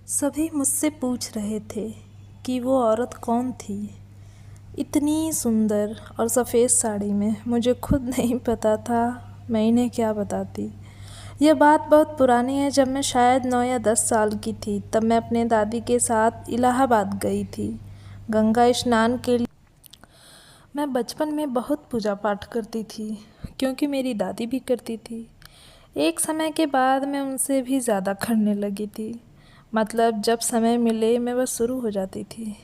सभी मुझसे पूछ रहे थे कि वो औरत कौन थी, इतनी सुंदर और सफ़ेद साड़ी में। मुझे खुद नहीं पता था मैं इन्हें क्या बताती। यह बात बहुत पुरानी है। जब मैं शायद 9 या 10 साल की थी, तब मैं अपने दादी के साथ इलाहाबाद गई थी गंगा स्नान के लिए। मैं बचपन में बहुत पूजा पाठ करती थी, क्योंकि मेरी दादी भी करती थी। एक समय के बाद मैं उनसे भी ज़्यादा करने लगी थी। मतलब जब समय मिले मैं बस शुरू हो जाती थी।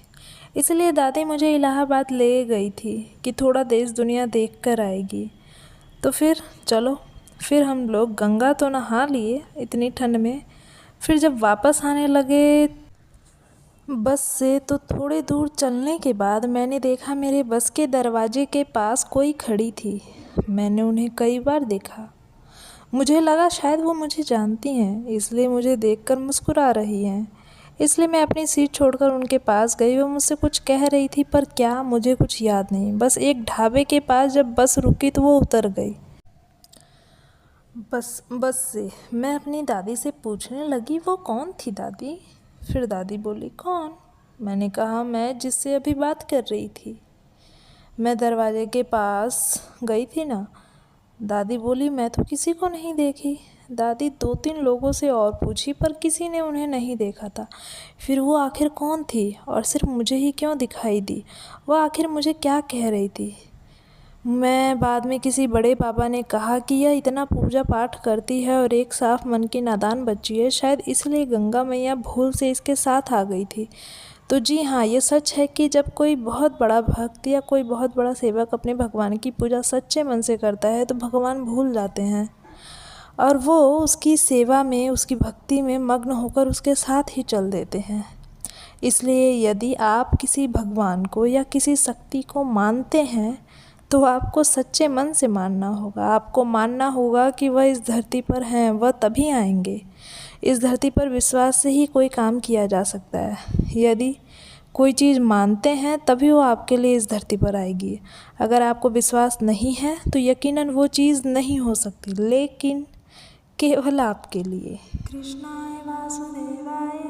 इसलिए दादी मुझे इलाहाबाद ले गई थी कि थोड़ा देश दुनिया देख कर आएगी। तो फिर हम लोग गंगा तो नहा लिए इतनी ठंड में। फिर जब वापस आने लगे बस से, तो थोड़े दूर चलने के बाद मैंने देखा मेरे बस के दरवाजे के पास कोई खड़ी थी। मैंने उन्हें कई बार देखा। मुझे लगा शायद वो मुझे जानती हैं, इसलिए मुझे देखकर मुस्कुरा रही हैं। इसलिए मैं अपनी सीट छोड़कर उनके पास गई। वो मुझसे कुछ कह रही थी, पर क्या मुझे कुछ याद नहीं। बस एक ढाबे के पास जब बस रुकी तो वो उतर गई। बस से मैं अपनी दादी से पूछने लगी, वो कौन थी दादी? फिर दादी बोली, कौन? मैंने कहा, मैं जिससे अभी बात कर रही थी। मैं दरवाजे के पास गई थी ना। दादी बोली, मैं तो किसी को नहीं देखी। दादी 2-3 लोगों से और पूछी, पर किसी ने उन्हें नहीं देखा था। फिर वो आखिर कौन थी और सिर्फ मुझे ही क्यों दिखाई दी? वो आखिर मुझे क्या कह रही थी? मैं बाद में किसी बड़े पापा ने कहा कि यह इतना पूजा पाठ करती है और एक साफ मन की नादान बच्ची है, शायद इसलिए गंगा मैया भूल से इसके साथ आ गई थी। तो जी हाँ, ये सच है कि जब कोई बहुत बड़ा भक्त या कोई बहुत बड़ा सेवक अपने भगवान की पूजा सच्चे मन से करता है, तो भगवान भूल जाते हैं और वो उसकी सेवा में, उसकी भक्ति में मग्न होकर उसके साथ ही चल देते हैं। इसलिए यदि आप किसी भगवान को या किसी शक्ति को मानते हैं, तो आपको सच्चे मन से मानना होगा। आपको मानना होगा कि वह इस धरती पर हैं, वह तभी आएंगे। इस धरती पर विश्वास से ही कोई काम किया जा सकता है। यदि कोई चीज़ मानते हैं तभी वो आपके लिए इस धरती पर आएगी। अगर आपको विश्वास नहीं है तो यकीनन वो चीज़ नहीं हो सकती, लेकिन केवल आपके लिए। कृष्णाय वासुदेवाय